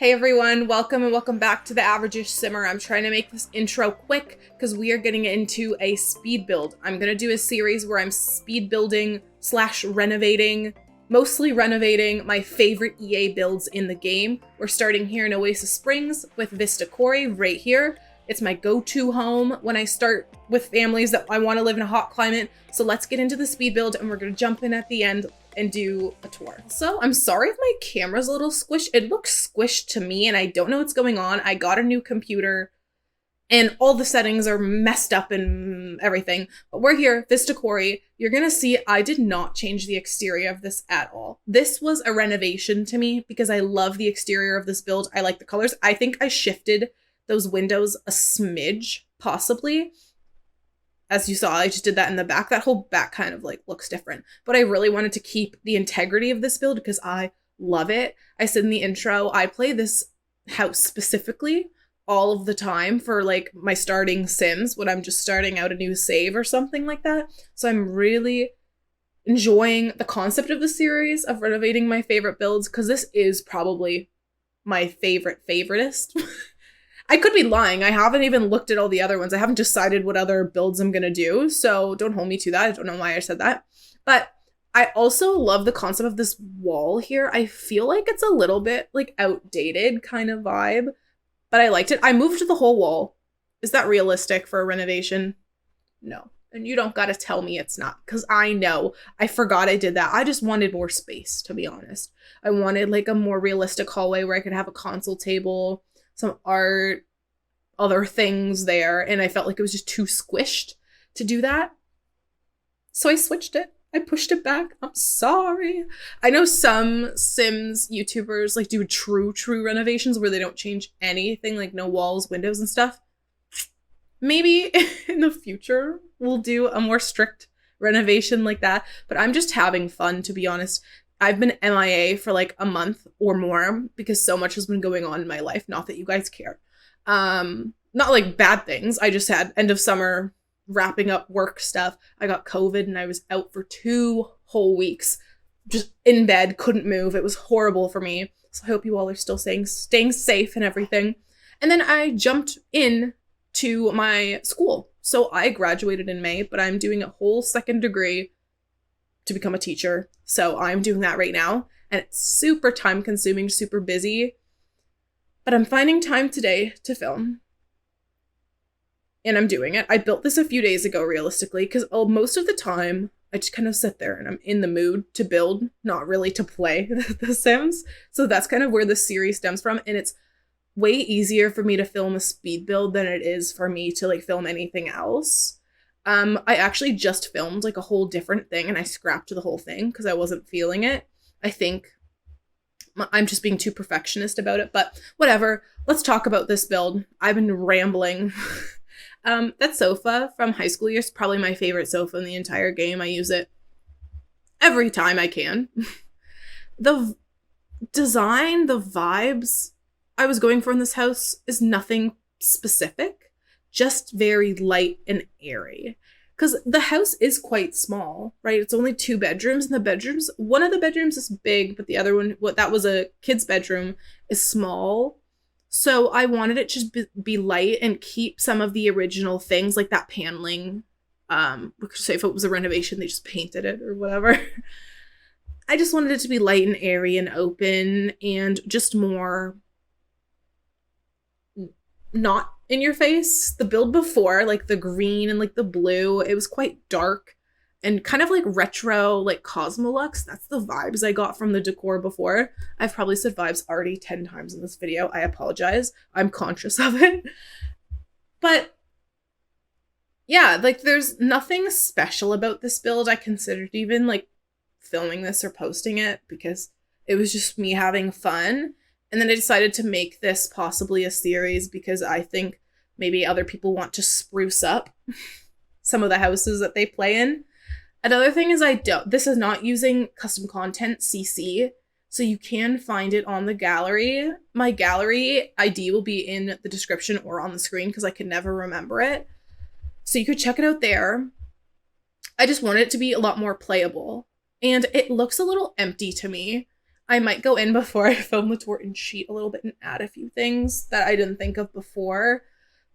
Hey everyone, welcome and welcome back to the Average-ish Simmer. I'm trying to make this intro quick because we are getting into a speed build. I'm going to do a series where I'm speed building / renovating, mostly renovating my favorite EA builds in the game. We're starting here in Oasis Springs with Vista Quarry right here. It's my go-to home when I start with families that I want to live in a hot climate. So let's get into the speed build and we're going to jump in at the end and do a tour. So I'm sorry if my camera's a little squished. It looks squished to me and I don't know what's going on. I got a new computer and all the settings are messed up and everything. But we're here, Vista Quarry. You're gonna see I did not change the exterior of this at all. This was a renovation to me because I love the exterior of this build. I like the colors. I think I shifted those windows a smidge, possibly. As you saw, I just did that in the back. That whole back kind of like looks different. But I really wanted to keep the integrity of this build because I love it. I said in the intro, I play this house specifically all of the time for like my starting Sims when I'm just starting out a new save or something like that. So I'm really enjoying the concept of the series of renovating my favorite builds because this is probably my favoritist. I could be lying. I haven't even looked at all the other ones. I haven't decided what other builds I'm going to do, so don't hold me to that. I don't know why I said that. But I also love the concept of this wall here. I feel like it's a little bit like outdated kind of vibe, but I liked it. I moved the whole wall. Is that realistic for a renovation? No. And you don't got to tell me it's not, because I know. I forgot I did that. I just wanted more space, to be honest. I wanted like a more realistic hallway where I could have a console table, some art, other things there, and I felt like it was just too squished to do that. So I switched it. I pushed it back. I'm sorry. I know some Sims YouTubers like do true renovations where they don't change anything, like no walls, windows, and stuff. Maybe in the future we'll do a more strict renovation like that, but I'm just having fun, to be honest. I've been MIA for like a month or more because so much has been going on in my life. Not that you guys care. Not like bad things. I just had end of summer wrapping up work stuff. I got COVID and I was out for 2 whole weeks. Just in bed, couldn't move. It was horrible for me. So I hope you all are still staying safe and everything. And then I jumped in to my school. So I graduated in May, but I'm doing a whole second degree to become a teacher. So I'm doing that right now and it's super time consuming, super busy, but I'm finding time today to film and I'm doing it. I built this a few days ago, realistically, because most of the time I just kind of sit there and I'm in the mood to build, not really to play The Sims. So that's kind of where this series stems from. And it's way easier for me to film a speed build than it is for me to like film anything else. I actually just filmed like a whole different thing and I scrapped the whole thing because I wasn't feeling it. I think I'm just being too perfectionist about it, but whatever. Let's talk about this build. I've been rambling. That sofa from high school years is probably my favorite sofa in the entire game. I use it every time I can. The design, the vibes I was going for in this house is nothing specific. Just very light and airy. Because the house is quite small, right? It's only 2 bedrooms, and the bedrooms, one of the bedrooms is big, but the other one, that was a kid's bedroom, is small. So I wanted it to just be light and keep some of the original things, like that paneling. We could say if it was a renovation, they just painted it or whatever. I just wanted it to be light and airy and open and just more not in your face. The build before, like the green and like the blue, it was quite dark and kind of like retro, like Cosmolux. That's the vibes I got from the decor before. I've probably said vibes already 10 times in this video. I apologize. I'm conscious of it. But yeah, like there's nothing special about this build. I considered even like filming this or posting it because it was just me having fun. And then I decided to make this possibly a series because I think maybe other people want to spruce up some of the houses that they play in. Another thing is this is not using custom content CC, so you can find it on the gallery. My gallery ID will be in the description or on the screen because I can never remember it. So you could check it out there. I just wanted it to be a lot more playable. And it looks a little empty to me. I might go in before I film the tour and cheat a little bit and add a few things that I didn't think of before.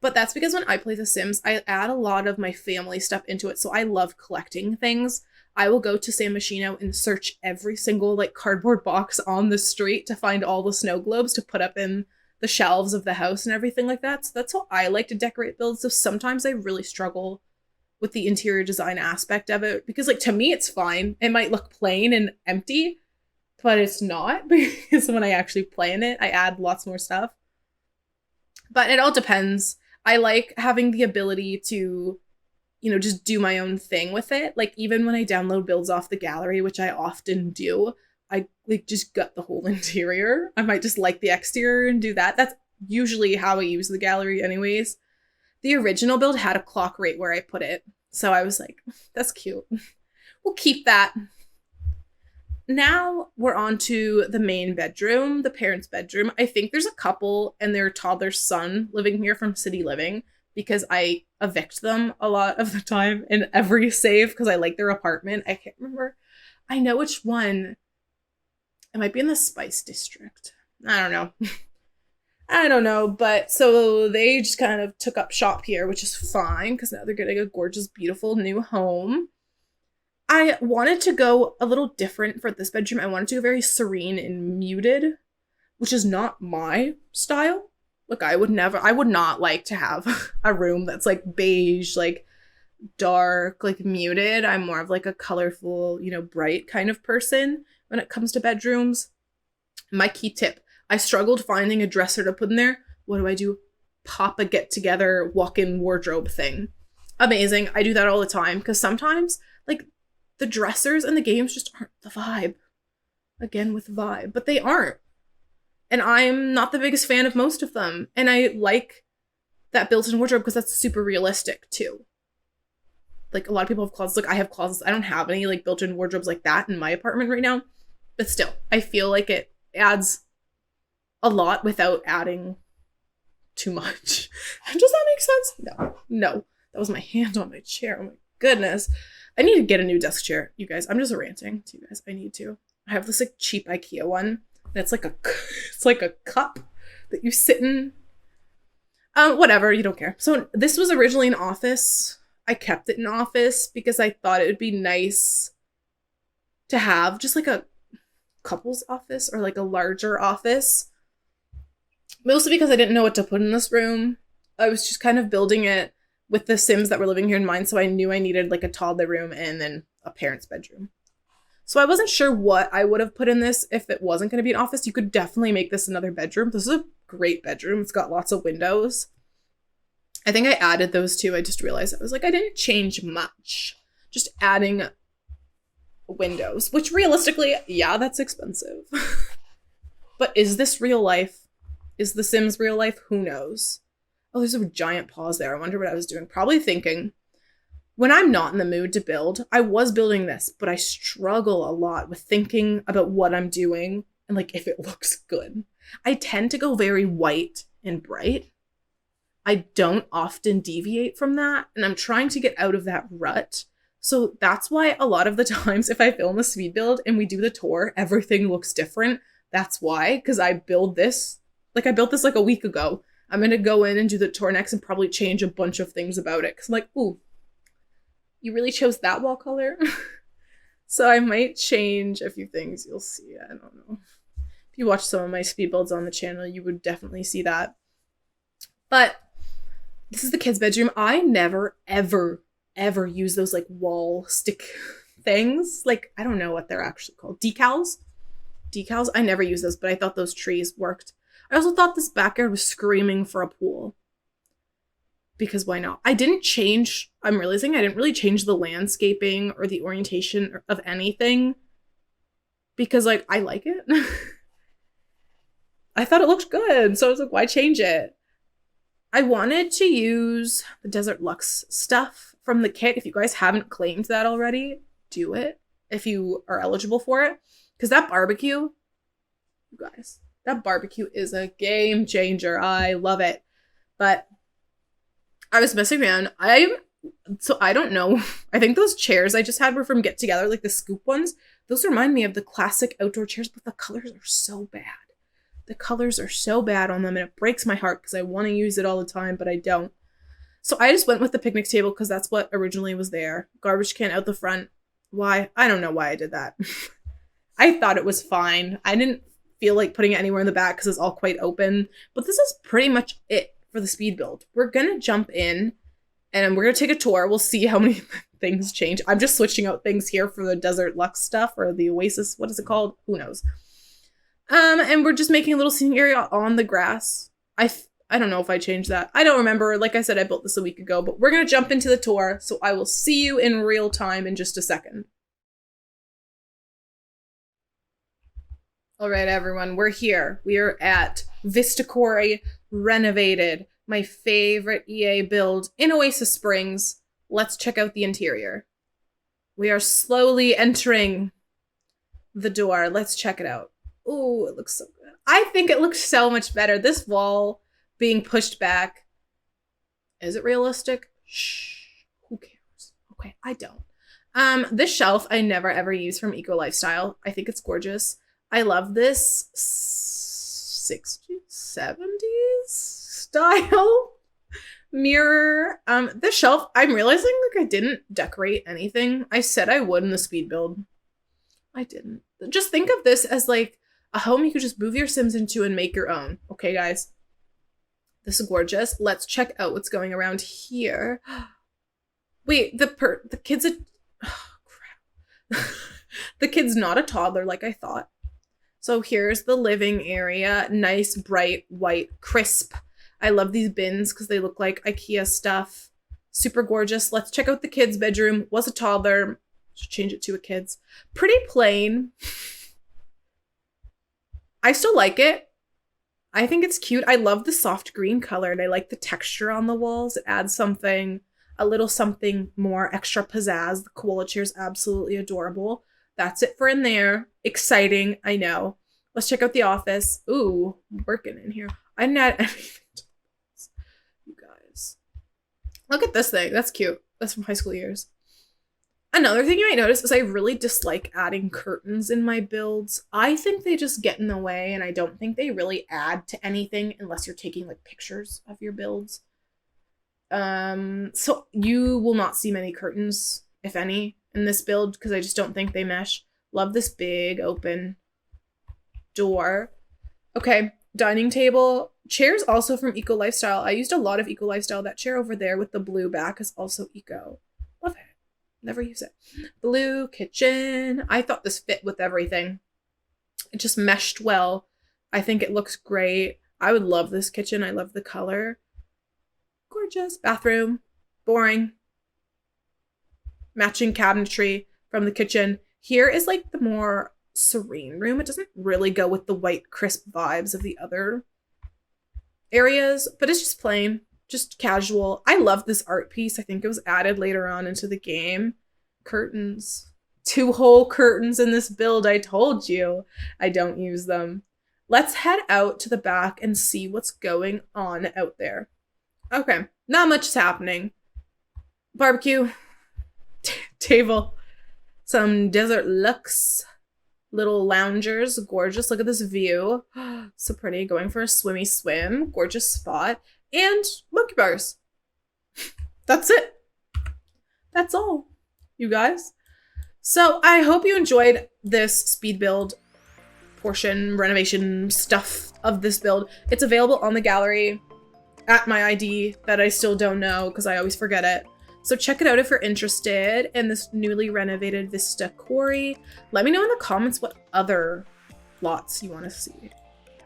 But that's because when I play The Sims, I add a lot of my family stuff into it. So I love collecting things. I will go to San Myshuno and search every single like cardboard box on the street to find all the snow globes to put up in the shelves of the house and everything like that. So that's how I like to decorate builds. So sometimes I really struggle with the interior design aspect of it because like to me it's fine. It might look plain and empty, but it's not because when I actually play in it, I add lots more stuff. But it all depends. I like having the ability to, you know, just do my own thing with it. Like even when I download builds off the gallery, which I often do, I like just gut the whole interior. I might just like the exterior and do that. That's usually how I use the gallery anyways. The original build had a clock right where I put it. So I was like, that's cute. We'll keep that. Now we're on to the main bedroom, the parents' bedroom. I think there's a couple and their toddler son living here from City Living because I evict them a lot of the time in every save because I like their apartment. I can't remember. I know which one. It might be in the Spice District. I don't know. I don't know, but so they just kind of took up shop here, which is fine because now they're getting a gorgeous, beautiful new home. I wanted to go a little different for this bedroom. I wanted to go very serene and muted, which is not my style. Look, I would not like to have a room that's like beige, like dark, like muted. I'm more of like a colorful, you know, bright kind of person when it comes to bedrooms. My key tip, I struggled finding a dresser to put in there. What do? Pop a get-together walk-in wardrobe thing. Amazing. I do that all the time because sometimes, like, the dressers and the games just aren't the vibe. Again, with vibe. But they aren't. And I'm not the biggest fan of most of them. And I like that built-in wardrobe because that's super realistic, too. Like, a lot of people have closets. Like, I have closets. I don't have any, like, built-in wardrobes like that in my apartment right now. But still, I feel like it adds a lot without adding too much. Does that make sense? No. That was my hand on my chair. Oh my goodness. I need to get a new desk chair, you guys. I'm just ranting to you guys. I need to. I have this like cheap IKEA one. And it's like a cup that you sit in. Whatever, you don't care. So this was originally an office. I kept it an office because I thought it would be nice to have just like a couple's office or like a larger office. Mostly because I didn't know what to put in this room. I was just kind of building it with the Sims that were living here in mind, so I knew I needed like a toddler room and then a parent's bedroom. So I wasn't sure what I would have put in this if it wasn't going to be an office. You could definitely make this another bedroom. This is a great bedroom. It's got lots of windows. I think I added those two. I just realized I was like, I didn't change much. Just adding windows, which realistically, yeah, that's expensive. But is this real life? Is The Sims real life? Who knows? Oh, there's a giant pause there. I wonder what I was doing. Probably thinking, when I'm not in the mood to build, I was building this, but I struggle a lot with thinking about what I'm doing and like if it looks good. I tend to go very white and bright. I don't often deviate from that, and I'm trying to get out of that rut. So that's why a lot of the times if I film a speed build and we do the tour, everything looks different. That's why, because I built this like a week ago. I'm going to go in and do the tour next and probably change a bunch of things about it. Because I'm like, ooh, you really chose that wall color? So I might change a few things. You'll see. I don't know. If you watch some of my speed builds on the channel, you would definitely see that. But this is the kids' bedroom. I never, ever, ever use those like wall stick things. Like, I don't know what they're actually called. Decals? I never use those, but I thought those trees worked. I also thought this backyard was screaming for a pool. Because why not? I'm realizing I didn't really change the landscaping or the orientation of anything. Because, like, I like it. I thought it looked good. So I was like, why change it? I wanted to use the Desert Luxe stuff from the kit. If you guys haven't claimed that already, do it. If you are eligible for it. Because that barbecue, you guys, that barbecue is a game changer. I love it. But I was messing around. I'm So I don't know. I think those chairs I just had were from Get Together, like the scoop ones. Those remind me of the classic outdoor chairs, but the colors are so bad. The colors are so bad on them, and it breaks my heart because I want to use it all the time, but I don't. So I just went with the picnic table because that's what originally was there. Garbage can out the front. Why? I don't know why I did that. I thought it was fine. I didn't feel like putting it anywhere in the back because it's all quite open. But this is pretty much it for the speed build. We're going to jump in and we're going to take a tour. We'll see how many things change. I'm just switching out things here for the Desert Luxe stuff or the Oasis. What is it called? Who knows? And we're just making a little seating area on the grass. I don't know if I changed that. I don't remember. Like I said, I built this a week ago, but we're going to jump into the tour. So I will see you in real time in just a second. All right, everyone, we're here. We are at Vista Quarry Renovated, my favorite EA build in Oasis Springs. Let's check out the interior. We are slowly entering the door. Let's check it out. Oh, it looks so good. I think it looks so much better. This wall being pushed back. Is it realistic? Shh. Who cares? Okay, I don't. This shelf I never ever use from Eco Lifestyle. I think it's gorgeous. I love this 60s, 70s style mirror. This shelf, I'm realizing like I didn't decorate anything. I said I would in the speed build. I didn't. Just think of this as like a home you could just move your Sims into and make your own. Okay, guys? This is gorgeous. Let's check out what's going around here. Wait, the kid's oh, crap. The kid's not a toddler like I thought. So here's the living area. Nice, bright, white, crisp. I love these bins because they look like IKEA stuff. Super gorgeous. Let's check out the kid's bedroom. Was a toddler. Should change it to a kid's. Pretty plain. I still like it. I think it's cute. I love the soft green color and I like the texture on the walls. It adds something, a little something more extra pizzazz. The koala chair is absolutely adorable. That's it for in there. Exciting, I know. Let's check out the office. Ooh, working in here. I didn't add anything to this. You guys. Look at this thing. That's cute. That's from high school years. Another thing you might notice is I really dislike adding curtains in my builds. I think they just get in the way and I don't think they really add to anything unless you're taking like pictures of your builds. So you will not see many curtains, if any, in this build because I just don't think they mesh. Love this big open door. Okay, dining table. Chairs also from Eco Lifestyle. I used a lot of Eco Lifestyle. That chair over there with the blue back is also Eco. Love it. Never use it. Blue kitchen. I thought this fit with everything. It just meshed well. I think it looks great. I would love this kitchen. I love the color. Gorgeous. Bathroom. Boring. Matching cabinetry from the kitchen. Here is like the more serene room. It doesn't really go with the white crisp vibes of the other areas, but it's just plain, just casual. I love this art piece. I think it was added later on into the game. Curtains. 2 whole curtains in this build. I told you I don't use them. Let's head out to the back and see what's going on out there. Okay, not much is happening. Barbecue. Table. Some Desert Luxe little loungers. Gorgeous. Look at this view. So pretty. Going for a swimmy swim. Gorgeous spot. And monkey bars. That's it. That's all, you guys. So I hope you enjoyed this speed build portion, renovation stuff of this build. It's available on the gallery at my ID that I still don't know because I always forget it. So check it out if you're interested in this newly renovated Vista Quarry. Let me know in the comments what other lots you want to see.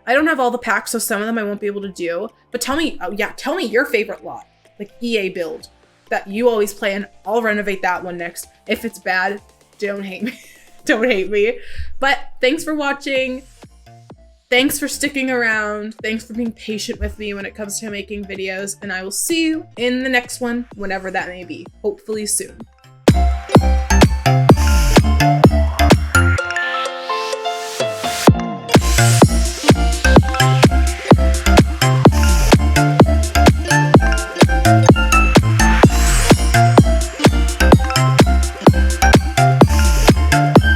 I don't have all the packs, so some of them I won't be able to do. But tell me, oh yeah, tell me your favorite lot, like EA build, that you always play, and I'll renovate that one next. If it's bad, don't hate me. Don't hate me. But thanks for watching. Thanks for sticking around. Thanks for being patient with me when it comes to making videos, and I will see you in the next one, whenever that may be. Hopefully soon.